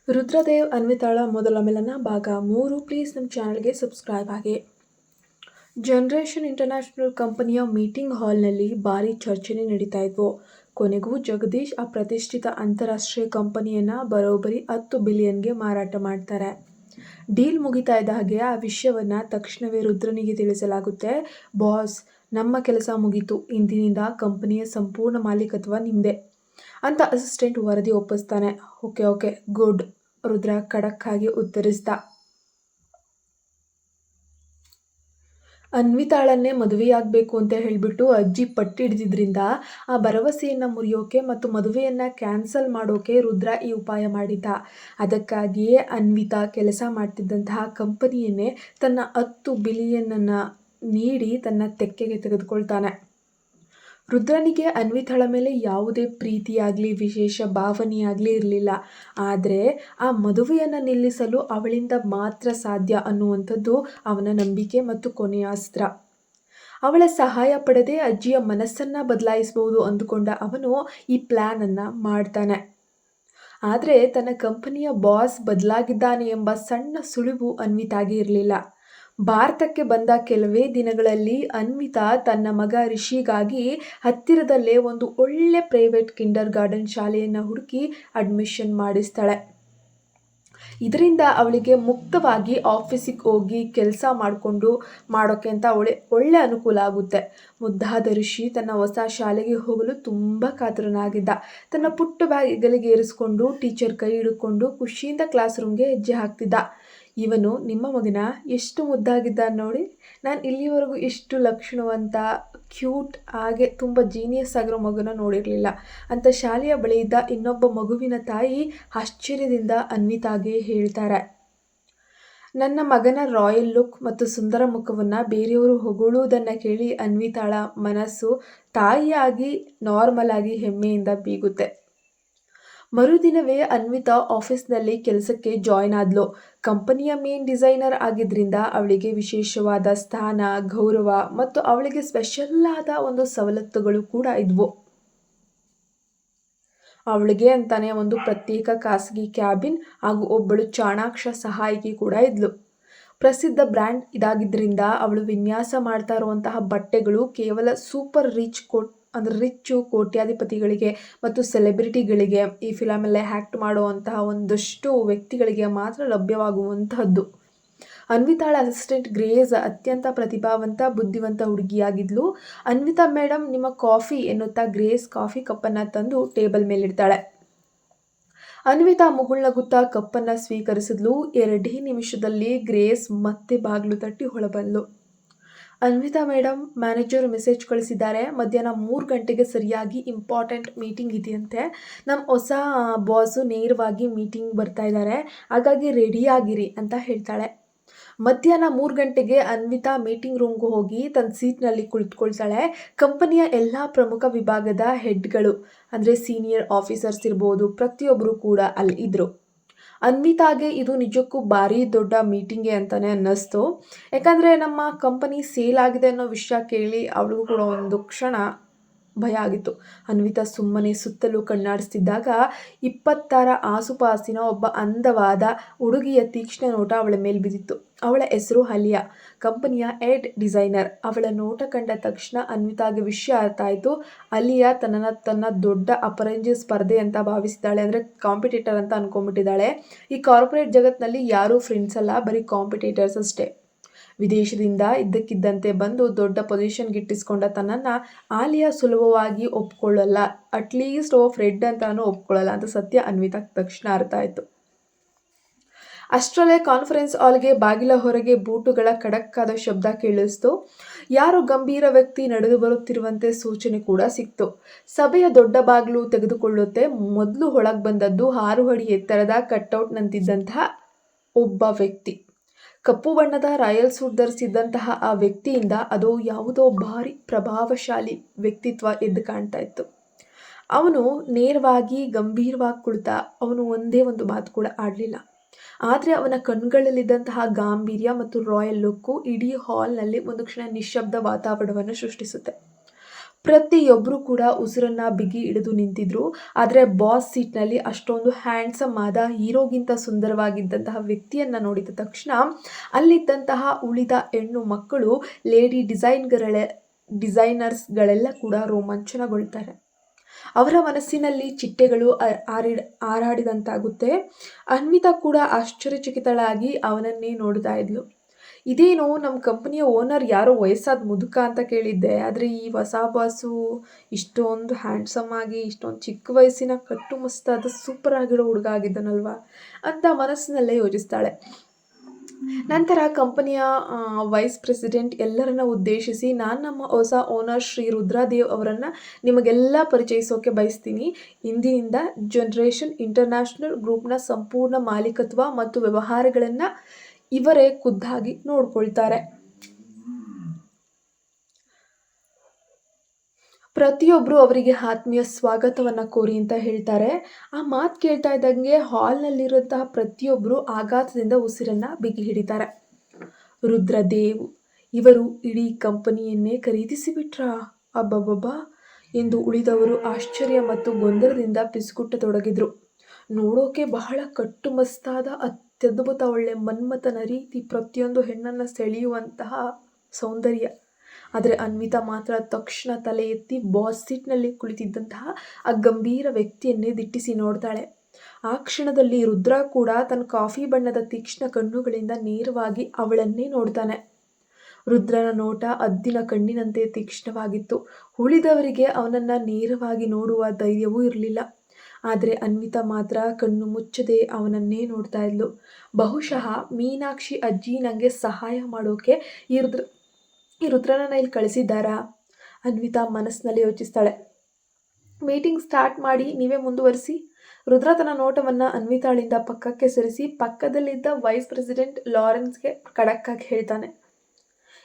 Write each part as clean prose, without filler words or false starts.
ರುದ್ರದೇವ್ ಅನ್ವಿತಾಳ ಮೊದಲ ಮಿಲನ ಭಾಗ 3. ಪ್ಲೀಸ್ ನಮ್ಮ ಚಾನಲ್ಗೆ ಸಬ್ಸ್ಕ್ರೈಬ್ ಆಗಿ. ಜನರೇಷನ್ ಇಂಟರ್ನ್ಯಾಷನಲ್ ಕಂಪನಿಯ ಮೀಟಿಂಗ್ ಹಾಲ್ನಲ್ಲಿ ಭಾರಿ ಚರ್ಚೆನೇ ನಡೀತಾ ಇದ್ವು. ಕೊನೆಗೂ ಜಗದೀಶ್ ಆ ಪ್ರತಿಷ್ಠಿತ ಅಂತಾರಾಷ್ಟ್ರೀಯ ಕಂಪನಿಯನ್ನು ಬರೋಬ್ಬರಿ 10 ಬಿಲಿಯನ್ಗೆ ಮಾರಾಟ ಮಾಡ್ತಾರೆ. ಡೀಲ್ ಮುಗಿತಾ ಇದ್ದ ಹಾಗೆ ಆ ವಿಷಯವನ್ನು ತಕ್ಷಣವೇ ರುದ್ರನಿಗೆ ತಿಳಿಸಲಾಗುತ್ತೆ. ಬಾಸ್, ನಮ್ಮ ಕೆಲಸ ಮುಗೀತು, ಇಂದಿನಿಂದ ಕಂಪನಿಯ ಸಂಪೂರ್ಣ ಮಾಲೀಕತ್ವ ನಿಮ್ಮದೇ ಅಂತ ಅಸಿಸ್ಟೆಂಟ್ ವರದಿ ಒಪ್ಪಿಸ್ತಾನೆ. ಓಕೆ ಗುಡ್, ರುದ್ರ ಖಡಕ್ ಆಗಿ ಉತ್ತರಿಸ್ದ. ಅನ್ವಿತಾಳನ್ನೇ ಮದುವೆಯಾಗಬೇಕು ಅಂತ ಹೇಳಿಬಿಟ್ಟು ಅಜ್ಜಿ ಪಟ್ಟಿ ಹಿಡಿದಿದ್ರಿಂದ ಆ ಭರವಸೆಯನ್ನು ಮುರಿಯೋಕೆ ಮತ್ತು ಮದುವೆಯನ್ನು ಕ್ಯಾನ್ಸಲ್ ಮಾಡೋಕೆ ರುದ್ರ ಈ ಉಪಾಯ ಮಾಡಿದ್ದ. ಅದಕ್ಕಾಗಿಯೇ ಅನ್ವಿತಾ ಕೆಲಸ ಮಾಡ್ತಿದ್ದಂತಹ ಕಂಪನಿಯನ್ನೇ ತನ್ನ 10 ಬಿಲಿಯನನ್ನು ನೀಡಿ ತನ್ನ ತೆಕ್ಕೆಗೆ ತೆಗೆದುಕೊಳ್ತಾನೆ. ರುದ್ರನಿಗೆ ಅನ್ವಿತಾಳ ಮೇಲೆ ಯಾವುದೇ ಪ್ರೀತಿಯಾಗಲಿ ವಿಶೇಷ ಭಾವನೆಯಾಗಲಿ ಇರಲಿಲ್ಲ. ಆದರೆ ಆ ಮದುವೆಯನ್ನು ನಿಲ್ಲಿಸಲು ಅವಳಿಂದ ಮಾತ್ರ ಸಾಧ್ಯ ಅನ್ನುವಂಥದ್ದು ಅವನ ನಂಬಿಕೆ ಮತ್ತು ಕೊನೆಯ ಅಸ್ತ್ರ. ಅವಳ ಸಹಾಯ ಪಡೆದೇ ಅಜ್ಜಿಯ ಮನಸ್ಸನ್ನು ಬದಲಾಯಿಸಬಹುದು ಅಂದುಕೊಂಡ ಅವನು ಈ ಪ್ಲ್ಯಾನನ್ನು ಮಾಡ್ತಾನೆ. ಆದರೆ ತನ್ನ ಕಂಪನಿಯ ಬಾಸ್ ಬದಲಾಗಿದ್ದಾನೆ ಎಂಬ ಸಣ್ಣ ಸುಳಿವು ಅನ್ವಿತಾಗೆ ಇರಲಿಲ್ಲ. ಭಾರತಕ್ಕೆ ಬಂದ ಕೆಲವೇ ದಿನಗಳಲ್ಲಿ ಅನ್ವಿತಾ ತನ್ನ ಮಗ ರಿಷಿಗಾಗಿ ಹತ್ತಿರದಲ್ಲೇ ಒಂದು ಒಳ್ಳೆ ಪ್ರೈವೇಟ್ ಕಿಂಡರ್ ಗಾರ್ಡನ್ ಶಾಲೆಯನ್ನು ಹುಡುಕಿ ಅಡ್ಮಿಷನ್ ಮಾಡಿಸ್ತಾಳೆ. ಇದರಿಂದ ಅವಳಿಗೆ ಮುಕ್ತವಾಗಿ ಆಫೀಸಿಗೆ ಹೋಗಿ ಕೆಲಸ ಮಾಡೋಕ್ಕೆ ಅಂತ ಒಳ್ಳೆ ಅನುಕೂಲ ಆಗುತ್ತೆ. ಮುದ್ದಾದ ಋಷಿ ತನ್ನ ಹೊಸ ಶಾಲೆಗೆ ಹೋಗಲು ತುಂಬ ಕಾತರನಾಗಿದ್ದ. ತನ್ನ ಪುಟ್ಟ ಬ್ಯಾಗಿಗೆ ಏರಿಸ್ಕೊಂಡು ಟೀಚರ್ ಕೈ ಹಿಡ್ಕೊಂಡು ಖುಷಿಯಿಂದ ಕ್ಲಾಸ್ ರೂಮ್ಗೆ ಹೆಜ್ಜೆ ಹಾಕ್ತಿದ್ದ. ಇವನು ನಿಮ್ಮ ಮಗನ ಎಷ್ಟು ಮುದ್ದಾಗಿದ್ದ ನೋಡಿ. ನಾನು ಇಲ್ಲಿವರೆಗೂ ಇಷ್ಟು ಲಕ್ಷಣವಂತ, ಕ್ಯೂಟ್, ಹಾಗೆ ತುಂಬ ಜೀನಿಯಸ್ ಆಗಿರೋ ಮಗುನ ನೋಡಿರಲಿಲ್ಲ ಅಂತ ಶಾಲೆಯ ಬಳಿ ಇದ್ದ ಇನ್ನೊಬ್ಬ ಮಗುವಿನ ತಾಯಿ ಆಶ್ಚರ್ಯದಿಂದ ಅನ್ವಿತಾಗೆ ಹೇಳ್ತಾರೆ. ನನ್ನ ಮಗನ ರಾಯಲ್ ಲುಕ್ ಮತ್ತು ಸುಂದರ ಮುಖವನ್ನು ಬೇರೆಯವರು ಹೊಗಳುವುದನ್ನು ಕೇಳಿ ಅನ್ವಿತಾಳ ಮನಸ್ಸು ತಾಯಿಯಾಗಿ ನಾರ್ಮಲ್ ಆಗಿ ಹೆಮ್ಮೆಯಿಂದ ಬೀಗುತ್ತೆ. ಮರುದಿನವೇ ಅನ್ವಿತಾ ಆಫೀಸ್ನಲ್ಲಿ ಕೆಲಸಕ್ಕೆ ಜಾಯ್ನ್ ಆದ್ಲು. ಕಂಪನಿಯ ಮೇನ್ ಡಿಸೈನರ್ ಆಗಿದ್ದರಿಂದ ಅವಳಿಗೆ ವಿಶೇಷವಾದ ಸ್ಥಾನ, ಗೌರವ ಮತ್ತು ಅವಳಿಗೆ ಸ್ಪೆಷಲ್ ಆದ ಒಂದು ಸವಲತ್ತುಗಳು ಕೂಡ ಇದ್ವು. ಅವಳಿಗೆ ಅಂತಾನೆ ಒಂದು ಪ್ರತ್ಯೇಕ ಖಾಸಗಿ ಕ್ಯಾಬಿನ್ ಹಾಗೂ ಒಬ್ಬಳು ಚಾಣಾಕ್ಷ ಸಹಾಯಕಿ ಕೂಡ ಇದ್ಲು. ಪ್ರಸಿದ್ಧ ಬ್ರ್ಯಾಂಡ್ ಇದಾಗಿದ್ದರಿಂದ ಅವಳು ವಿನ್ಯಾಸ ಮಾಡ್ತಾ ಇರುವಂತಹ ಬಟ್ಟೆಗಳು ಕೇವಲ ಸೂಪರ್ ರಿಚ್ ಕೋಟ್ಯಾಧಿಪತಿಗಳಿಗೆ ಮತ್ತು ಸೆಲೆಬ್ರಿಟಿಗಳಿಗೆ, ಈ ಫಿಲಮಲ್ಲೇ ಆ್ಯಕ್ಟ್ ಮಾಡುವಂತಹ ಒಂದಷ್ಟು ವ್ಯಕ್ತಿಗಳಿಗೆ ಮಾತ್ರ ಲಭ್ಯವಾಗುವಂತಹದ್ದು. ಅನ್ವಿತಾಳ ಅಸಿಸ್ಟೆಂಟ್ ಗ್ರೇಸ್ ಅತ್ಯಂತ ಪ್ರತಿಭಾವಂತ, ಬುದ್ಧಿವಂತ ಹುಡುಗಿಯಾಗಿದ್ಲು. ಅನ್ವಿತಾ ಮೇಡಮ್, ನಿಮ್ಮ ಕಾಫಿ ಎನ್ನುತ್ತಾ ಗ್ರೇಸ್ ಕಾಫಿ ಕಪ್ಪನ್ನು ತಂದು ಟೇಬಲ್ ಮೇಲಿಡ್ತಾಳೆ. ಅನ್ವಿತಾ ಮುಗುಳ್ನಗುತ್ತಾ ಕಪ್ಪನ್ನು ಸ್ವೀಕರಿಸಿದ್ಲು. 2 ನಿಮಿಷದಲ್ಲಿ ಗ್ರೇಸ್ ಮತ್ತೆ ಬಾಗಿಲು ತಟ್ಟಿ ಹೊಳಬಂದ್ಲು. ಅನ್ವಿತಾ ಮೇಡಮ್, ಮ್ಯಾನೇಜರ್ ಮೆಸೇಜ್ ಕಳಿಸಿದ್ದಾರೆ. ಮಧ್ಯಾಹ್ನ 3 ಗಂಟೆಗೆ ಸರಿಯಾಗಿ ಇಂಪಾರ್ಟೆಂಟ್ ಮೀಟಿಂಗ್ ಇದೆಯಂತೆ. ನಮ್ಮ ಹೊಸ ಬಾಸು ನೇರವಾಗಿ ಮೀಟಿಂಗ್ ಬರ್ತಾ ಇದ್ದಾರೆ, ಹಾಗಾಗಿ ರೆಡಿಯಾಗಿರಿ ಅಂತ ಹೇಳ್ತಾಳೆ. ಮಧ್ಯಾಹ್ನ 3 ಗಂಟೆಗೆ ಅನ್ವಿತಾ ಮೀಟಿಂಗ್ ರೂಮ್ಗೆ ಹೋಗಿ ತನ್ನ ಸೀಟ್ನಲ್ಲಿ ಕುಳಿತುಕೊಳ್ತಾಳೆ. ಕಂಪನಿಯ ಎಲ್ಲ ಪ್ರಮುಖ ವಿಭಾಗದ ಹೆಡ್ಗಳು, ಅಂದರೆ ಸೀನಿಯರ್ ಆಫೀಸರ್ಸ್ ಇರ್ಬೋದು, ಪ್ರತಿಯೊಬ್ಬರು ಕೂಡ ಅಲ್ಲಿ ಇದ್ದರು. ಅನ್ವಿತಾಗೆ ಇದು ನಿಜಕ್ಕೂ ಭಾರಿ ದೊಡ್ಡ ಮೀಟಿಂಗೇ ಅಂತಲೇ ಅನ್ನಿಸ್ತು. ಯಾಕಂದರೆ ನಮ್ಮ ಕಂಪನಿ ಸೇಲ್ ಆಗಿದೆ ಅನ್ನೋ ವಿಷಯ ಕೇಳಿ ಅವಳಿಗೂ ಕೂಡ ಒಂದು ಕ್ಷಣ ಭಯ ಆಗಿತ್ತು. ಅನ್ವಿತಾ ಸುಮ್ಮನೆ ಸುತ್ತಲೂ ಕಣ್ಣಾಡಿಸ್ತಿದ್ದಾಗ 26 ಆಸುಪಾಸಿನ ಒಬ್ಬ ಅಂದವಾದ ಹುಡುಗಿಯ ತೀಕ್ಷ್ಣ ನೋಟ ಅವಳ ಮೇಲೆ ಬಿದ್ದಿತ್ತು. ಅವಳ ಹೆಸರು ಅಲಿಯಾ, ಕಂಪನಿಯ ಹೆಡ್ ಡಿಸೈನರ್. ಅವಳ ನೋಟ ಕಂಡ ತಕ್ಷಣ ಅನ್ವಿತಾಗೆ ವಿಷಯ ಅರ್ಥ ಆಯಿತು. ಅಲಿಯಾ ತನ್ನ ದೊಡ್ಡ ಅಪರಂಜಿ ಸ್ಪರ್ಧೆ ಅಂತ ಭಾವಿಸಿದ್ದಾಳೆ, ಅಂದರೆ ಕಾಂಪಿಟೇಟರ್ ಅಂತ ಅಂದ್ಕೊಂಡ್ಬಿಟ್ಟಿದ್ದಾಳೆ. ಈ ಕಾರ್ಪೊರೇಟ್ ಜಗತ್ತಿನಲ್ಲಿ ಯಾರೂ ಫ್ರೆಂಡ್ಸ್ ಅಲ್ಲ, ಬರೀ ಕಾಂಪಿಟೇಟರ್ಸ್ ಅಷ್ಟೇ. ವಿದೇಶದಿಂದ ಇದ್ದಕ್ಕಿದ್ದಂತೆ ಬಂದು ದೊಡ್ಡ ಪೊಸಿಷನ್ ಗಿಟ್ಟಿಸ್ಕೊಂಡ ತನ್ನನ್ನು ಆಲಿಯಾ ಸುಲಭವಾಗಿ ಒಪ್ಕೊಳ್ಳಲ್ಲ, ಅಟ್ಲೀಸ್ಟ್ ಫ್ರೆಂಡ್ ಅಂತಾನು ಒಪ್ಕೊಳ್ಳಲ್ಲ ಅಂತ ಸತ್ಯ ಅನ್ವಿತಾಗೆ ತಕ್ಷಣ ಅರ್ಥ ಆಯಿತು. ಅಷ್ಟರಲ್ಲೇ ಕಾನ್ಫರೆನ್ಸ್ ಹಾಲ್ಗೆ ಬಾಗಿಲ ಹೊರಗೆ ಬೂಟುಗಳ ಖಡಕ್ಕಾದ ಶಬ್ದ ಕೇಳಿಸ್ತು. ಯಾರೋ ಗಂಭೀರ ವ್ಯಕ್ತಿ ನಡೆದು ಬರುತ್ತಿರುವಂತೆ ಸೂಚನೆ ಕೂಡ ಸಿಕ್ತು. ಸಭೆಯ ದೊಡ್ಡ ಬಾಗಿಲು ತೆಗೆದುಕೊಳ್ಳುತ್ತೆ. ಮೊದಲು ಒಳಗೆ ಬಂದದ್ದು 6 ಅಡಿ ಎತ್ತರದ ಕಟ್ಔಟ್ ನಂತಿದ್ದಂತಹ ಒಬ್ಬ ವ್ಯಕ್ತಿ. ಕಪ್ಪು ಬಣ್ಣದ ರಾಯಲ್ ಸೂಟ್ ಧರಿಸಿದ್ದಂತಹ ಆ ವ್ಯಕ್ತಿಯಿಂದ ಅದು ಯಾವುದೋ ಭಾರಿ ಪ್ರಭಾವಶಾಲಿ ವ್ಯಕ್ತಿತ್ವ ಎದ್ದು ಕಾಣ್ತಾ ಇತ್ತು. ಅವನು ನೇರವಾಗಿ ಗಂಭೀರವಾಗಿ ಕುಳಿತ. ಅವನು ಒಂದೇ ಒಂದು ಮಾತು ಕೂಡ ಆಡಲಿಲ್ಲ. ಆದರೆ ಅವನ ಕಣ್ಗಳಲ್ಲಿದ್ದಂತಹ ಗಾಂಭೀರ್ಯ ಮತ್ತು ರಾಯಲ್ ಲುಕ್ಕು ಇಡೀ ಹಾಲ್ನಲ್ಲಿ ಒಂದು ಕ್ಷಣ ನಿಶ್ಶಬ್ದ ವಾತಾವರಣವನ್ನು ಸೃಷ್ಟಿಸುತ್ತೆ. ಪ್ರತಿಯೊಬ್ಬರು ಕೂಡ ಉಸಿರನ್ನ ಬಿಗಿ ಹಿಡಿದು ನಿಂತಿದ್ರು. ಆದರೆ ಬಾಸ್ ಸೀಟ್ನಲ್ಲಿ ಅಷ್ಟೊಂದು ಹ್ಯಾಂಡ್ಸಮ್ ಆದ ಹೀರೋಗಿಂತ ಸುಂದರವಾಗಿದ್ದಂತಹ ವ್ಯಕ್ತಿಯನ್ನು ನೋಡಿದ ತಕ್ಷಣ ಅಲ್ಲಿದ್ದಂತಹ ಉಳಿದ ಹೆಣ್ಣು ಮಕ್ಕಳು ಲೇಡಿ ಡಿಸೈನರ್ಸ್ಗಳೆಲ್ಲ ಕೂಡ ರೋಮಾಂಚನಗೊಳ್ತಾರೆ. ಅವರ ಮನಸ್ಸಿನಲ್ಲಿ ಚಿಟ್ಟೆಗಳು ಹಾರಾಡಿದಂತಾಗುತ್ತೆ. ಅನ್ವಿತಾ ಕೂಡ ಆಶ್ಚರ್ಯಚಕಿತಳಾಗಿ ಅವನನ್ನೇ ನೋಡ್ತಾ ಇದ್ಲು. ಇದೇನು ನಮ್ಮ ಕಂಪನಿಯ ಓನರ್ ಯಾರೋ ವಯಸ್ಸಾದ ಮುದುಕ ಅಂತ ಕೇಳಿದ್ದೆ, ಆದರೆ ಈ ಹೊಸ ಬಾಸು ಇಷ್ಟೊಂದು ಹ್ಯಾಂಡ್ಸಮ್ ಆಗಿ ಇಷ್ಟೊಂದು ಚಿಕ್ಕ ವಯಸ್ಸಿನ ಕಟ್ಟುಮಸ್ತಾದ ಸೂಪರ್ ಆಗಿರೋ ಹುಡುಗ ಆಗಿದ್ದಾನಲ್ವಾ ಅಂತ ಮನಸ್ಸಿನಲ್ಲೇ ಯೋಚಿಸ್ತಾಳೆ. ನಂತರ ಕಂಪನಿಯ ವೈಸ್ ಪ್ರೆಸಿಡೆಂಟ್ ಎಲ್ಲರನ್ನ ಉದ್ದೇಶಿಸಿ, ನಾನು ನಮ್ಮ ಹೊಸ ಓನರ್ ಶ್ರೀ ರುದ್ರದೇವ್ ಅವರನ್ನು ನಿಮಗೆಲ್ಲ ಪರಿಚಯಿಸೋಕೆ ಬಯಸ್ತೀನಿ. ಇಂದಿನಿಂದ ಜನರೇಷನ್ ಇಂಟರ್ನ್ಯಾಷನಲ್ ಗ್ರೂಪ್ನ ಸಂಪೂರ್ಣ ಮಾಲೀಕತ್ವ ಮತ್ತು ವ್ಯವಹಾರಗಳನ್ನು ಇವರೇ ಖುದ್ದಾಗಿ ನೋಡ್ಕೊಳ್ತಾರೆ. ಪ್ರತಿಯೊಬ್ಬರು ಅವರಿಗೆ ಆತ್ಮೀಯ ಸ್ವಾಗತವನ್ನು ಕೋರಿ ಅಂತ ಹೇಳ್ತಾರೆ. ಆ ಮಾತು ಕೇಳ್ತಾ ಇದ್ದಂಗೆ ಹಾಲ್ನಲ್ಲಿರುವಂತಹ ಪ್ರತಿಯೊಬ್ಬರು ಆಘಾತದಿಂದ ಉಸಿರನ್ನು ಬಿಗಿ ಹಿಡಿತಾರೆ. ರುದ್ರದೇವ್ ಇವರು ಇಡೀ ಕಂಪನಿಯನ್ನೇ ಖರೀದಿಸಿಬಿಟ್ರಾ, ಅಬ್ಬಬ್ಬಬ್ಬಾ ಎಂದು ಉಳಿದವರು ಆಶ್ಚರ್ಯ ಮತ್ತು ಗೊಂದಲದಿಂದ ಪಿಸುಗುಟ್ಟತೊಡಗಿದ್ರು. ನೋಡೋಕೆ ಬಹಳ ಕಟ್ಟುಮಸ್ತಾದ ಅತ್ಯದ್ಭುತ ಒಳ್ಳೆ ಮನ್ಮಥನ ರೀತಿ ಪ್ರತಿಯೊಂದು ಹೆಣ್ಣನ್ನು ಸೆಳೆಯುವಂತಹ ಸೌಂದರ್ಯ. ಆದರೆ ಅನ್ವಿತಾ ಮಾತ್ರ ತಕ್ಷಣ ತಲೆ ಎತ್ತಿ ಬಾಸ್ ಸೀಟ್ನಲ್ಲಿ ಕುಳಿತಿದ್ದಂತಹ ಆ ಗಂಭೀರ ವ್ಯಕ್ತಿಯನ್ನೇ ದಿಟ್ಟಿಸಿ ನೋಡ್ತಾಳೆ. ಆ ಕ್ಷಣದಲ್ಲಿ ರುದ್ರ ಕೂಡ ತನ್ನ ಕಾಫಿ ಬಣ್ಣದ ತೀಕ್ಷ್ಣ ಕಣ್ಣುಗಳಿಂದ ನೇರವಾಗಿ ಅವಳನ್ನೇ ನೋಡ್ತಾನೆ. ರುದ್ರನ ನೋಟ ಹದ್ದಿನ ಕಣ್ಣಿನಂತೆ ತೀಕ್ಷ್ಣವಾಗಿತ್ತು. ಉಳಿದವರಿಗೆ ಅವನನ್ನು ನೇರವಾಗಿ ನೋಡುವ ಧೈರ್ಯವೂ ಇರಲಿಲ್ಲ. ಆದರೆ ಅನ್ವಿತಾ ಮಾತ್ರ ಕಣ್ಣು ಮುಚ್ಚದೆ ಅವನನ್ನೇ ನೋಡ್ತಾ ಇದ್ಲು. ಬಹುಶಃ ಮೀನಾಕ್ಷಿ ಅಜ್ಜಿ ನನಗೆ ಸಹಾಯ ಮಾಡೋಕೆ ಈ ರುದ್ರನ ಇಲ್ಲಿ ಕಳಿಸಿದ್ದಾರಾ? ಅನ್ವಿತಾ ಮನಸ್ಸಿನಲ್ಲಿ ಯೋಚಿಸ್ತಾಳೆ. ಮೀಟಿಂಗ್ ಸ್ಟಾರ್ಟ್ ಮಾಡಿ, ನೀವೇ ಮುಂದುವರಿಸಿ. ರುದ್ರ ತನ್ನ ನೋಟವನ್ನು ಅನ್ವಿತಾಳಿಂದ ಪಕ್ಕಕ್ಕೆ ಸರಿಸಿ ಪಕ್ಕದಲ್ಲಿದ್ದ ವೈಸ್ ಪ್ರೆಸಿಡೆಂಟ್ ಲಾರೆನ್ಸ್ಗೆ ಖಡಕ್ಕಾಗಿ ಹೇಳ್ತಾನೆ.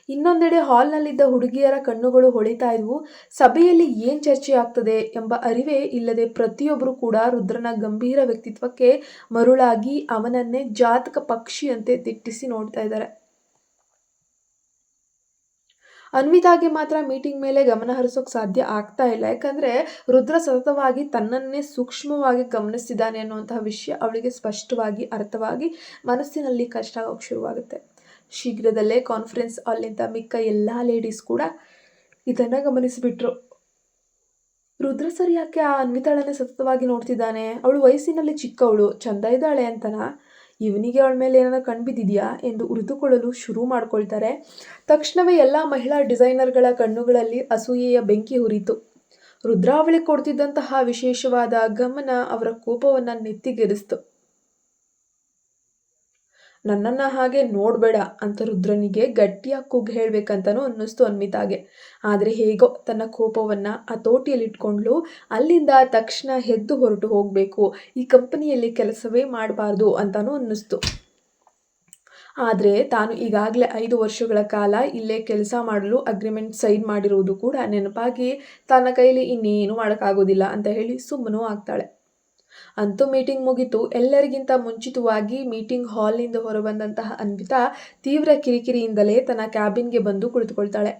ಇನ್ನೊಂದೆಡೆ ಹಾಲ್ನಲ್ಲಿದ್ದ ಹುಡುಗಿಯರ ಕಣ್ಣುಗಳು ಹೊಳಿತಾ ಇದ್ವು. ಸಭೆಯಲ್ಲಿ ಏನು ಚರ್ಚೆ ಆಗ್ತದೆ ಎಂಬ ಅರಿವೇ ಇಲ್ಲದೆ ಪ್ರತಿಯೊಬ್ಬರು ಕೂಡ ರುದ್ರನ ಗಂಭೀರ ವ್ಯಕ್ತಿತ್ವಕ್ಕೆ ಮರುಳಾಗಿ ಅವನನ್ನೇ ಜಾತಕ ಪಕ್ಷಿಯಂತೆ ದಿಟ್ಟಿಸಿ ನೋಡ್ತಾ ಇದ್ದಾರೆ. ಅನ್ವಿತಾಗೆ ಮಾತ್ರ ಮೀಟಿಂಗ್ ಮೇಲೆ ಗಮನ ಹರಿಸೋಕೆ ಸಾಧ್ಯ ಆಗ್ತಾ ಇಲ್ಲ. ಯಾಕಂದರೆ ರುದ್ರ ಸತತವಾಗಿ ತನ್ನನ್ನೇ ಸೂಕ್ಷ್ಮವಾಗಿ ಗಮನಿಸ್ತಿದ್ದಾನೆ ಅನ್ನುವಂತಹ ವಿಷಯ ಅವಳಿಗೆ ಸ್ಪಷ್ಟವಾಗಿ ಅರ್ಥವಾಗಿ ಮನಸ್ಸಿನಲ್ಲಿ ಕಷ್ಟ ಆಗೋಕ್ಕೆ ಶುರುವಾಗುತ್ತೆ. ಶೀಘ್ರದಲ್ಲೇ ಕಾನ್ಫರೆನ್ಸ್ ಹಾಲ್ನಿಂದ ಮಿಕ್ಕ ಎಲ್ಲ ಲೇಡೀಸ್ ಕೂಡ ಇದನ್ನು ಗಮನಿಸಿಬಿಟ್ರು. ರುದ್ರ ಸರ್ ಯಾಕೆ ಆ ಅನ್ವಿತಾಳನ್ನೇ ಸತತವಾಗಿ ನೋಡ್ತಿದ್ದಾನೆ? ಅವಳು ವಯಸ್ಸಿನಲ್ಲಿ ಚಿಕ್ಕವಳು, ಚಂದ ಇದ್ದಾಳೆ ಅಂತನಾ? ಇವನಿಗೆ ಅವಳ ಮೇಲೆ ಏನಾರ ಕಣ್ಬಿದ್ದಿದೆಯಾ ಎಂದು ಉರಿದುಕೊಳ್ಳಲು ಶುರು ಮಾಡ್ಕೊಳ್ತಾರೆ. ತಕ್ಷಣವೇ ಎಲ್ಲ ಮಹಿಳಾ ಡಿಸೈನರ್ಗಳ ಕಣ್ಣುಗಳಲ್ಲಿ ಅಸೂಯೆಯ ಬೆಂಕಿ ಹುರಿತು. ರುದ್ರ ಅವಳಿಗೆ ಕೊಡ್ತಿದ್ದಂತಹ ವಿಶೇಷವಾದ ಗಮನ ಅವರ ಕೋಪವನ್ನು ನೆತ್ತಿಗೆರಿಸ್ತು. ನನ್ನನ್ನು ಹಾಗೆ ನೋಡಬೇಡ ಅಂತ ರುದ್ರನಿಗೆ ಗಟ್ಟಿಯಾಗಿ ಕೂಗು ಹೇಳಬೇಕಂತನೂ ಅನ್ನಿಸ್ತು ಅನ್ವಿತಾಗೆ. ಆದರೆ ಹೇಗೋ ತನ್ನ ಕೋಪವನ್ನು ಹತೋಟಿಯಲ್ಲಿಟ್ಕೊಂಡ್ಲು. ಅಲ್ಲಿಂದ ತಕ್ಷಣ ಎದ್ದು ಹೊರಟು ಹೋಗಬೇಕು, ಈ ಕಂಪನಿಯಲ್ಲಿ ಕೆಲಸವೇ ಮಾಡಬಾರ್ದು ಅಂತನೂ ಅನ್ನಿಸ್ತು. ಆದರೆ ತಾನು ಈಗಾಗಲೇ 5 ವರ್ಷಗಳ ಕಾಲ ಇಲ್ಲೇ ಕೆಲಸ ಮಾಡಲು ಅಗ್ರಿಮೆಂಟ್ ಸೈನ್ ಮಾಡಿರುವುದು ಕೂಡ ನೆನಪಾಗಿ ತನ್ನ ಕೈಲಿ ಇನ್ನೇನು ಮಾಡೋಕ್ಕಾಗೋದಿಲ್ಲ ಅಂತ ಹೇಳಿ ಸುಮ್ಮನೂ ಆಗ್ತಾಳೆ. ಅಂತೂ ಮೀಟಿಂಗ್ ಮುಗಿತು. ಎಲ್ಲರಿಗಿಂತ ಮುಂಚಿತವಾಗಿ ಮೀಟಿಂಗ್ ಹಾಲ್ನಿಂದ ಹೊರಬಂದಂತಹ ಅನ್ವಿತಾ ತೀವ್ರ ಕಿರಿಕಿರಿಯಿಂದಲೇ ತನ್ನ ಕ್ಯಾಬಿನ್ಗೆ ಬಂದು ಕುಳಿತುಕೊಳ್ತಾಳೆ.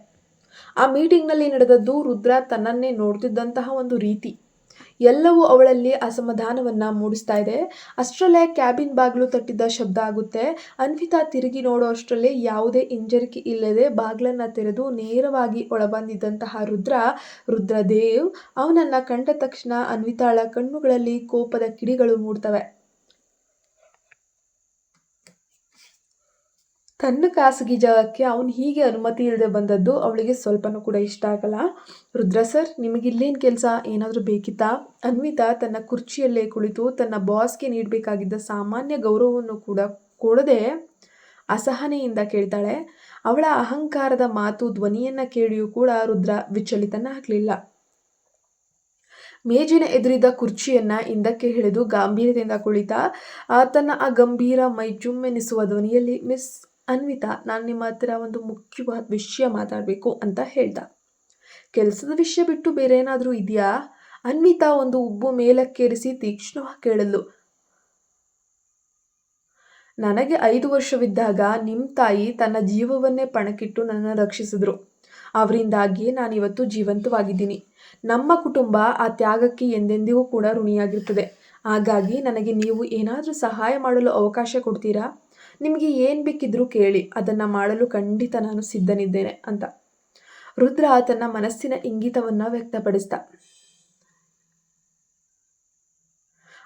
ಆ ಮೀಟಿಂಗ್ನಲ್ಲಿ ನಡೆದದ್ದು ರುದ್ರ ತನ್ನನ್ನೇ ನೋಡ್ತಿದ್ದಂತಹ ಒಂದು ರೀತಿ ಎಲ್ಲವೂ ಅವಳಲ್ಲಿ ಅಸಮಾಧಾನವನ್ನು ಮೂಡಿಸ್ತಾ ಇದೆ. ಅಷ್ಟರಲ್ಲೇ ಕ್ಯಾಬಿನ್ ಬಾಗಿಲು ತಟ್ಟಿದ್ದ ಶಬ್ದ ಆಗುತ್ತೆ. ಅನ್ವಿತಾ ತಿರುಗಿ ನೋಡೋ ಅಷ್ಟರಲ್ಲೇ ಯಾವುದೇ ಹಿಂಜರಿಕೆ ಇಲ್ಲದೆ ಬಾಗಿಲನ್ನು ತೆರೆದು ನೇರವಾಗಿ ಒಳಬಂದಿದ್ದಂತಹ ರುದ್ರದೇವ್ ಅವನನ್ನು ಕಂಡ ತಕ್ಷಣ ಅನ್ವಿತಾಳ ಕಣ್ಣುಗಳಲ್ಲಿ ಕೋಪದ ಕಿಡಿಗಳು ಮೂಡ್ತವೆ. ತನ್ನ ಖಾಸಗಿ ಜಾಗಕ್ಕೆ ಅವನು ಹೀಗೆ ಅನುಮತಿ ಇಲ್ಲದೆ ಬಂದದ್ದು ಅವಳಿಗೆ ಸ್ವಲ್ಪನೂ ಕೂಡ ಇಷ್ಟ ಆಗಲ್ಲ. ರುದ್ರ ಸರ್, ನಿಮಗಿಲ್ಲೇನು ಕೆಲಸ? ಏನಾದರೂ ಬೇಕಿತ್ತಾ? ಅನ್ವಿತಾ ತನ್ನ ಕುರ್ಚಿಯಲ್ಲೇ ಕುಳಿತು ತನ್ನ ಬಾಸ್ಗೆ ನೀಡಬೇಕಾಗಿದ್ದ ಸಾಮಾನ್ಯ ಗೌರವವನ್ನು ಕೂಡ ಕೊಡದೆ ಅಸಹನೆಯಿಂದ ಕೇಳ್ತಾಳೆ. ಅವಳ ಅಹಂಕಾರದ ಮಾತು ಧ್ವನಿಯನ್ನು ಕೇಳಿಯೂ ಕೂಡ ರುದ್ರ ವಿಚಲಿತನಾಗಲಿಲ್ಲ. ಮೇಜಿನ ಎದುರಿದ್ದ ಕುರ್ಚಿಯನ್ನು ಹಿಂದಕ್ಕೆ ಹಿಡಿದು ಗಾಂಭೀರ್ಯದಿಂದ ಕುಳಿತ ತನ್ನ ಆ ಗಂಭೀರ ಮೈ ಜುಮ್ಮೆನಿಸುವ ಧ್ವನಿಯಲ್ಲಿ, ಮಿಸ್ ಅನ್ವಿತಾ, ನಾನು ನಿಮ್ಮ ಹತ್ರ ಒಂದು ಮುಖ್ಯವಾದ ವಿಷಯ ಮಾತಾಡಬೇಕು ಅಂತ ಹೇಳ್ದ. ಕೆಲಸದ ವಿಷಯ ಬಿಟ್ಟು ಬೇರೆ ಏನಾದರೂ ಇದೆಯಾ? ಅನ್ವಿತಾ ಒಂದು ಉಬ್ಬು ಮೇಲಕ್ಕೇರಿಸಿ ತೀಕ್ಷ್ಣವಾಗಿ ಕೇಳಲು. ನನಗೆ 5 ವರ್ಷವಿದ್ದಾಗ ನಿಮ್ಮ ತಾಯಿ ತನ್ನ ಜೀವವನ್ನೇ ಪಣಕ್ಕಿಟ್ಟು ನನ್ನನ್ನು ರಕ್ಷಿಸಿದ್ರು. ಅವರಿಂದಾಗಿಯೇ ನಾನಿವತ್ತು ಜೀವಂತವಾಗಿದ್ದೀನಿ. ನಮ್ಮ ಕುಟುಂಬ ಆ ತ್ಯಾಗಕ್ಕೆ ಎಂದೆಂದಿಗೂ ಕೂಡ ಋಣಿಯಾಗಿರ್ತದೆ. ಹಾಗಾಗಿ ನನಗೆ ನೀವು ಏನಾದರೂ ಸಹಾಯ ಮಾಡಲು ಅವಕಾಶ ಕೊಡ್ತೀರಾ? ನಿಮಗೆ ಏನು ಬೇಕಿದ್ರೂ ಕೇಳಿ, ಅದನ್ನು ಮಾಡಲು ಖಂಡಿತ ನಾನು ಸಿದ್ಧನಿದ್ದೇನೆ ಅಂತ ರುದ್ರ ತನ್ನ ಮನಸ್ಸಿನ ಇಂಗಿತವನ್ನು ವ್ಯಕ್ತಪಡಿಸಿದ.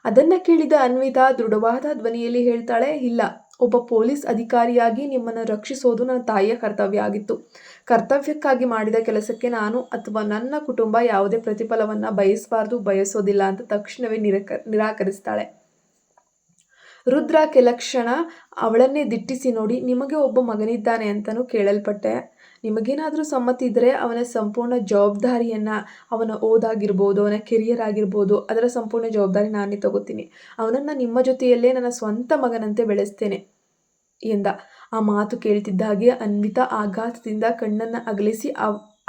ಅದನ್ನ ಕೇಳಿದ ಅನ್ವಿತಾ ದೃಢವಾದ ಧ್ವನಿಯಲ್ಲಿ ಹೇಳ್ತಾಳೆ, ಇಲ್ಲ, ಒಬ್ಬ ಪೊಲೀಸ್ ಅಧಿಕಾರಿಯಾಗಿ ನಿಮ್ಮನ್ನು ರಕ್ಷಿಸೋದು ನನ್ನ ತಾಯಿಯ ಕರ್ತವ್ಯ ಆಗಿತ್ತು. ಕರ್ತವ್ಯಕ್ಕಾಗಿ ಮಾಡಿದ ಕೆಲಸಕ್ಕೆ ನಾನು ಅಥವಾ ನನ್ನ ಕುಟುಂಬ ಯಾವುದೇ ಪ್ರತಿಫಲವನ್ನು ಬಯಸೋದಿಲ್ಲ ಅಂತ ತಕ್ಷಣವೇ ನಿರಾಕರಿಸ್ತಾಳೆ. ರುದ್ರ ಕೆಲ ಕ್ಷಣ ಅವಳನ್ನೇ ದಿಟ್ಟಿಸಿ ನೋಡಿ, ನಿಮಗೆ ಒಬ್ಬ ಮಗನಿದ್ದಾನೆ ಅಂತಲೂ ಕೇಳಲ್ಪಟ್ಟೆ. ನಿಮಗೇನಾದರೂ ಸಮ್ಮತಿ ಇದ್ದರೆ ಅವನ ಸಂಪೂರ್ಣ ಜವಾಬ್ದಾರಿಯನ್ನು, ಅವನ ಓದಾಗಿರ್ಬೋದು, ಅವನ ಕೆರಿಯರ್ ಆಗಿರ್ಬೋದು, ಅದರ ಸಂಪೂರ್ಣ ಜವಾಬ್ದಾರಿ ನಾನೇ ತಗೋತೀನಿ. ಅವನನ್ನು ನಿಮ್ಮ ಜೊತೆಯಲ್ಲೇ ನನ್ನ ಸ್ವಂತ ಮಗನಂತೆ ಬೆಳೆಸ್ತೇನೆ ಎಂದ. ಆ ಮಾತು ಕೇಳ್ತಿದ್ದ ಹಾಗೆ ಅನ್ವಿತಾ ಆಘಾತದಿಂದ ಕಣ್ಣನ್ನು ಅಗಲಿಸಿ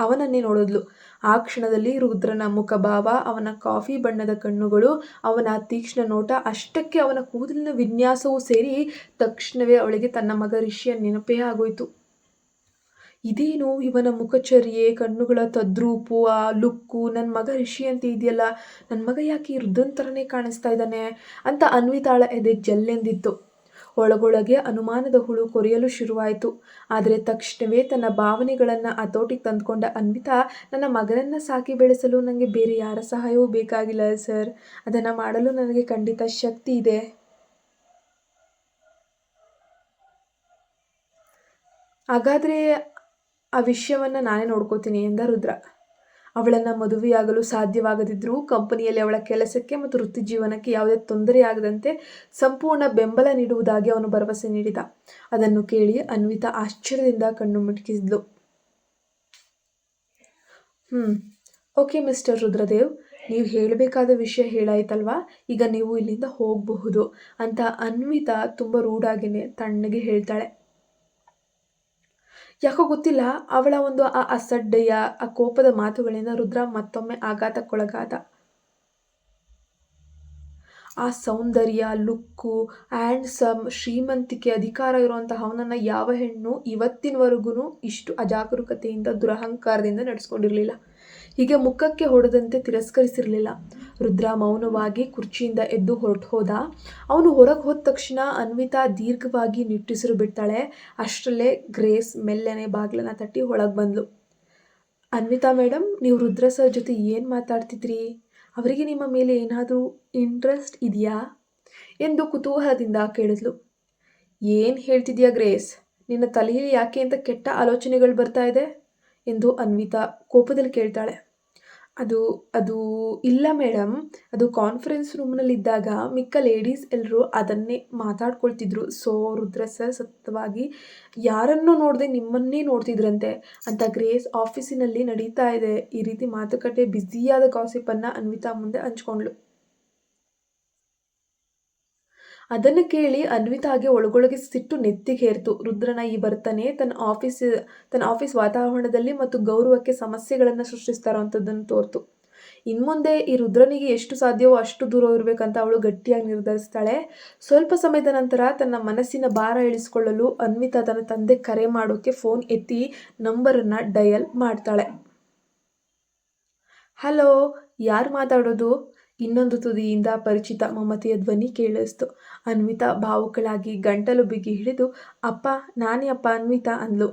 ಅವನನ್ನೇ ನೋಡಿದ್ಲು. ಆ ಕ್ಷಣದಲ್ಲಿ ರುದ್ರನ ಮುಖಭಾವ, ಅವನ ಕಾಫಿ ಬಣ್ಣದ ಕಣ್ಣುಗಳು, ಅವನ ತೀಕ್ಷ್ಣ ನೋಟ, ಅಷ್ಟಕ್ಕೆ ಅವನ ಕೂದಲಿನ ವಿನ್ಯಾಸವೂ ಸೇರಿ ತಕ್ಷಣವೇ ಅವಳಿಗೆ ತನ್ನ ಮಗ ರಿಷಿಯ ನೆನಪೇ ಆಗೋಯ್ತು. ಇದೇನು ಇವನ ಮುಖಚರ್ಯೆ, ಕಣ್ಣುಗಳ ತದ್ರೂಪು, ಆ ಲುಕ್ಕು, ನನ್ನ ಮಗ ರಿಷಿ ಅಂತ ಇದೆಯಲ್ಲ, ನನ್ನ ಮಗ ಯಾಕೆ ಈ ರುದ್ರನ್ ಥರನೇ ಕಾಣಿಸ್ತಾ ಇದ್ದಾನೆ ಅಂತ ಅನ್ವಿತಾಳ ಎದೆ ಜಲ್ಲೆಂದಿತ್ತು. ಒಳಗೊಳಗೆ ಅನುಮಾನದ ಹುಳು ಕೊರೆಯಲು ಶುರುವಾಯಿತು. ಆದರೆ ತಕ್ಷಣವೇ ತನ್ನ ಭಾವನೆಗಳನ್ನು ಹತೋಟಿಗೆ ತಂದುಕೊಂಡ ಅನ್ವಿತಾ, ನನ್ನ ಮಗನನ್ನು ಸಾಕಿ ಬೆಳೆಸಲು ನನಗೆ ಬೇರೆ ಯಾರ ಸಹಾಯವೂ ಬೇಕಾಗಿಲ್ಲ ಸರ್. ಅದನ್ನು ಮಾಡಲು ನನಗೆ ಖಂಡಿತ ಶಕ್ತಿ ಇದೆ. ಹಾಗಾದರೆ ಆ ವಿಷಯವನ್ನು ನಾನೇ ನೋಡ್ಕೋತೀನಿ ಎಂದ ರುದ್ರ. ಅವಳನ್ನು ಮದುವೆಯಾಗಲು ಸಾಧ್ಯವಾಗದಿದ್ದರೂ ಕಂಪನಿಯಲ್ಲಿ ಅವಳ ಕೆಲಸಕ್ಕೆ ಮತ್ತು ವೃತ್ತಿ ಜೀವನಕ್ಕೆ ಯಾವುದೇ ತೊಂದರೆಯಾಗದಂತೆ ಸಂಪೂರ್ಣ ಬೆಂಬಲ ನೀಡುವುದಾಗಿ ಅವನು ಭರವಸೆ ನೀಡಿದ. ಅದನ್ನು ಕೇಳಿ ಅನ್ವಿತಾ ಆಶ್ಚರ್ಯದಿಂದ ಕಣ್ಣು ಮಿಟುಕಿಸಿದ್ಲು. ಓಕೆ ಮಿಸ್ಟರ್ ರುದ್ರದೇವ್, ನೀವು ಹೇಳಬೇಕಾದ ವಿಷಯ ಹೇಳಾಯ್ತಲ್ವಾ, ಈಗ ನೀವು ಇಲ್ಲಿಂದ ಹೋಗಬಹುದು ಅಂತ ಅನ್ವಿತಾ ತುಂಬ ರೂಢಾಗಿನೇ ತಣ್ಣಗೆ ಹೇಳ್ತಾಳೆ. ಯಾಕೋ ಗೊತ್ತಿಲ್ಲ, ಅವಳ ಒಂದು ಆ ಅಸಡ್ಡೆಯ, ಆ ಕೋಪದ ಮಾತುಗಳಿಂದ ರುದ್ರ ಮತ್ತೊಮ್ಮೆ ಆಘಾತಕ್ಕೊಳಗಾದ. ಆ ಸೌಂದರ್ಯ, ಲುಕ್ಕು, ಹ್ಯಾಂಡ್ಸಮ್, ಶ್ರೀಮಂತಿಕೆ, ಅಧಿಕಾರ ಇರುವಂತಹ ಅವನನ್ನು ಯಾವ ಹೆಣ್ಣು ಇವತ್ತಿನವರೆಗೂ ಇಷ್ಟು ಅಜಾಗರೂಕತೆಯಿಂದ, ದುರಹಂಕಾರದಿಂದ ನಡೆಸ್ಕೊಂಡಿರಲಿಲ್ಲ. ಹೀಗೆ ಮುಖಕ್ಕೆ ಹೊಡೆದಂತೆ ತಿರಸ್ಕರಿಸಿರಲಿಲ್ಲ. ರುದ್ರ ಮೌನವಾಗಿ ಕುರ್ಚಿಯಿಂದ ಎದ್ದು ಹೋದ. ಅವನು ಹೊರಗೆ ಹೋದ ತಕ್ಷಣ ಅನ್ವಿತಾ ದೀರ್ಘವಾಗಿ ನಿಟ್ಟುಸಿರು ಬಿಡ್ತಾಳೆ. ಅಷ್ಟರಲ್ಲೇ ಗ್ರೇಸ್ ಮೆಲ್ಲನೆ ಬಾಗಿಲನ್ನು ತಟ್ಟಿ ಒಳಗೆ ಬಂದ್ಲು. ಅನ್ವಿತಾ ಮೇಡಮ್, ನೀವು ರುದ್ರ ಸರ್ ಜೊತೆ ಏನು ಮಾತಾಡ್ತಿದ್ರಿ? ಅವರಿಗೆ ನಿಮ್ಮ ಮೇಲೆ ಏನಾದರೂ ಇಂಟ್ರೆಸ್ಟ್ ಇದೆಯಾ ಎಂದು ಕುತೂಹಲದಿಂದ ಕೇಳಿದ್ಲು. ಏನು ಹೇಳ್ತಿದ್ಯಾ ಗ್ರೇಸ್? ನಿನ್ನ ತಲೆಯಲ್ಲಿ ಯಾಕೆ ಅಂತ ಕೆಟ್ಟ ಆಲೋಚನೆಗಳು ಬರ್ತಾ ಇದೆ ಎಂದು ಅನ್ವಿತಾ ಕೋಪದಲ್ಲಿ ಕೇಳ್ತಾಳೆ. ಅದು ಇಲ್ಲ ಮೇಡಮ್, ಅದು ಕಾನ್ಫರೆನ್ಸ್ ರೂಮ್ನಲ್ಲಿದ್ದಾಗ ಮಿಕ್ಕ ಲೇಡೀಸ್ ಎಲ್ಲರೂ ಅದನ್ನೇ ಮಾತಾಡ್ಕೊಳ್ತಿದ್ರು. ಸೊ ರುದ್ರ ಸರ್ ಸತತವಾಗಿ ಯಾರನ್ನೂ ನೋಡದೆ ನಿಮ್ಮನ್ನೇ ನೋಡ್ತಿದ್ರಂತೆ ಅಂತ ಗ್ರೇಸ್ ಆಫೀಸಿನಲ್ಲಿ ನಡೀತಾ ಇದೆ. ಈ ರೀತಿ ಮಾತುಕತೆ ಬ್ಯುಸಿಯಾದ ಗಾಸಿಪನ್ನು ಅನ್ವಿತಾ ಮುಂದೆ ಹಂಚ್ಕೊಂಡ್ಳು. ಅದನ್ನು ಕೇಳಿ ಅನ್ವಿತಾಗೆ ಒಳಗೊಳಗೆ ಸಿಟ್ಟು ನೆತ್ತಿಗೇರ್ತು. ರುದ್ರನ ಈ ವರ್ತನೆ ತನ್ನ ಆಫೀಸ್ ವಾತಾವರಣದಲ್ಲಿ ಮತ್ತು ಗೌರವಕ್ಕೆ ಸಮಸ್ಯೆಗಳನ್ನು ಸೃಷ್ಟಿಸ್ತಾ ಇರೋವಂಥದ್ದನ್ನು ತೋರ್ತು. ಇನ್ಮುಂದೆ ಈ ರುದ್ರನಿಗೆ ಎಷ್ಟು ಸಾಧ್ಯವೋ ಅಷ್ಟು ದೂರ ಇರಬೇಕಂತ ಅವಳು ಗಟ್ಟಿಯಾಗಿ ನಿರ್ಧರಿಸ್ತಾಳೆ. ಸ್ವಲ್ಪ ಸಮಯದ ನಂತರ ತನ್ನ ಮನಸ್ಸಿನ ಭಾರ ಇಳಿಸ್ಕೊಳ್ಳಲು ಅನ್ವಿತಾ ತನ್ನ ತಂದೆ ಕರೆ ಮಾಡೋಕ್ಕೆ ಫೋನ್ ಎತ್ತಿ ನಂಬರನ್ನು ಡಯಲ್ ಮಾಡ್ತಾಳೆ. ಹಲೋ, ಯಾರು ಮಾತಾಡೋದು? ಇನ್ನೊಂದು ತುದಿಯಿಂದ ಪರಿಚಿತ ಮಮತೆಯ ಧ್ವನಿ ಕೇಳಿಸ್ತು. ಅನ್ವಿತಾ ಭಾವುಕಳಾಗಿ ಗಂಟಲು ಬಿಗಿ ಹಿಡಿದು, ಅಪ್ಪ, ನಾನೇ ಅಪ್ಪ ಅನ್ವಿತಾ ಅಂದ್ಲು.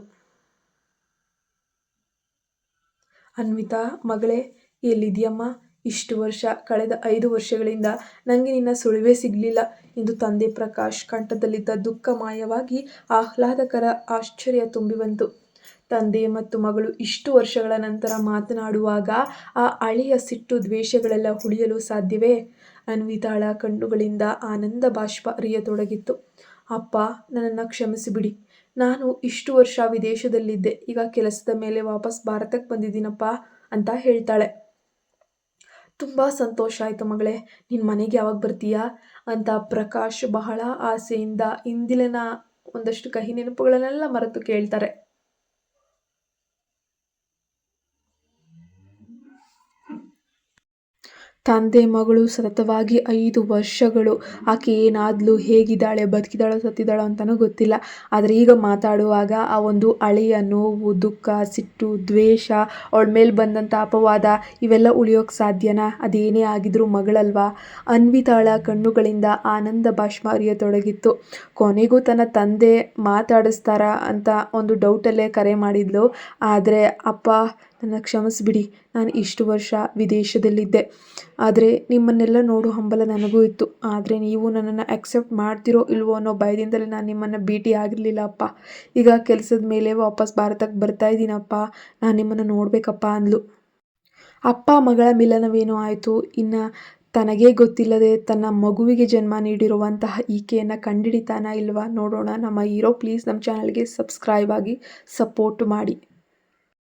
ಅನ್ವಿತಾ ಮಗಳೇ, ಎಲ್ಲಿದೆಯಮ್ಮ? ಇಷ್ಟು ವರ್ಷ, ಕಳೆದ 5 ವರ್ಷಗಳಿಂದ ನನಗೆ ನಿನ್ನ ಸುಳಿವೇ ಸಿಗಲಿಲ್ಲ ಎಂದು ತಂದೆ ಪ್ರಕಾಶ್ ಕಂಠದಲ್ಲಿದ್ದ ದುಃಖ ಮಾಯವಾಗಿ ಆಹ್ಲಾದಕರ ಆಶ್ಚರ್ಯ ತುಂಬಿ ಬಂತು. ತಂದೆ ಮತ್ತು ಮಗಳು ಇಷ್ಟು ವರ್ಷಗಳ ನಂತರ ಮಾತನಾಡುವಾಗ ಆ ಹಳೆಯ ಸಿಟ್ಟು, ದ್ವೇಷಗಳೆಲ್ಲ ಉಳಿಯಲು ಸಾಧ್ಯವೇ? ಅನ್ವಿತಾಳ ಕಣ್ಣುಗಳಿಂದ ಆನಂದ ಬಾಷ್ಪ ಹರಿಯತೊಡಗಿತ್ತು. ಅಪ್ಪ, ನನ್ನನ್ನು ಕ್ಷಮಿಸಿಬಿಡಿ. ನಾನು ಇಷ್ಟು ವರ್ಷ ವಿದೇಶದಲ್ಲಿದ್ದೆ. ಈಗ ಕೆಲಸದ ಮೇಲೆ ವಾಪಸ್ ಭಾರತಕ್ಕೆ ಬಂದಿದ್ದೀನಪ್ಪ ಅಂತ ಹೇಳ್ತಾಳೆ. ತುಂಬ ಸಂತೋಷ ಆಯಿತು ಮಗಳೇ. ನಿನ್ನ ಮನೆಗೆ ಯಾವಾಗ ಬರ್ತೀಯಾ ಅಂತ ಪ್ರಕಾಶ್ ಬಹಳ ಆಸೆಯಿಂದ ಇಂದಿಲಿನ ಒಂದಷ್ಟು ಕಹಿ ನೆನಪುಗಳನ್ನೆಲ್ಲ ಮರೆತು ಕೇಳ್ತಾರೆ. ತಂದೆ ಮಗಳು ಸತತವಾಗಿ 5 ವರ್ಷಗಳು ಆಕೆ ಏನಾದ್ಲು, ಹೇಗಿದ್ದಾಳೆ, ಬದುಕಿದಾಳೋ ಸತ್ತಿದ್ದಾಳೋ ಅಂತಲೂ ಗೊತ್ತಿಲ್ಲ. ಆದರೆ ಈಗ ಮಾತಾಡುವಾಗ ಆ ಒಂದು ಹಳೆಯ ನೋವು, ದುಃಖ, ಸಿಟ್ಟು, ದ್ವೇಷ, ಅವಳ ಮೇಲೆ ಬಂದಂಥ ಅಪವಾದ ಇವೆಲ್ಲ ಉಳಿಯೋಕ್ಕೆ ಸಾಧ್ಯನಾ? ಅದೇನೇ ಆಗಿದ್ರೂ ಮಗಳಲ್ವಾ? ಅನ್ವಿತಾಳ ಕಣ್ಣುಗಳಿಂದ ಆನಂದ ಬಾಷ್ಪ ಹರಿಯತೊಡಗಿತ್ತು. ಕೊನೆಗೂ ತನ್ನ ತಂದೆ ಮಾತಾಡಿಸ್ತಾರ ಅಂತ ಒಂದು ಡೌಟಲ್ಲೇ ಕರೆ ಮಾಡಿದ್ಲು. ಆದರೆ ಅಪ್ಪ, ನನ್ನ ಕ್ಷಮಿಸ್ಬಿಡಿ, ನಾನು ಇಷ್ಟು ವರ್ಷ ವಿದೇಶದಲ್ಲಿದ್ದೆ. ಆದರೆ ನಿಮ್ಮನ್ನೆಲ್ಲ ನೋಡೋ ಹಂಬಲ ನನಗೂ ಇತ್ತು. ಆದರೆ ನೀವು ನನ್ನನ್ನು ಅಕ್ಸೆಪ್ಟ್ ಮಾಡ್ತಿರೋ ಇಲ್ವೋ ಅನ್ನೋ ಭಯದಿಂದಲೇ ನಾನು ನಿಮ್ಮನ್ನು ಭೇಟಿ ಆಗಿರಲಿಲ್ಲ ಅಪ್ಪ. ಈಗ ಕೆಲಸದ ಮೇಲೆ ವಾಪಸ್ ಭಾರತಕ್ಕೆ ಬರ್ತಾ ಇದ್ದೀನಪ್ಪ, ನಾನು ನಿಮ್ಮನ್ನು ನೋಡಬೇಕಪ್ಪ ಅಂದ್ಲು. ಅಪ್ಪ ಮಗಳ ಮಿಲನವೇನೋ ಆಯಿತು. ಇನ್ನು ತನಗೇ ಗೊತ್ತಿಲ್ಲದೆ ತನ್ನ ಮಗುವಿಗೆ ಜನ್ಮ ನೀಡಿರುವಂತಹ ಈಕೆಯನ್ನು ಕಂಡಿಡಿತಾನ ಇಲ್ವಾ ನೋಡೋಣ. ನಮ್ಮ ಹೀರೋ ಪ್ಲೀಸ್ ನಮ್ಮ ಚಾನಲ್ಗೆ ಸಬ್ಸ್ಕ್ರೈಬ್ ಆಗಿ ಸಪೋರ್ಟ್ ಮಾಡಿ.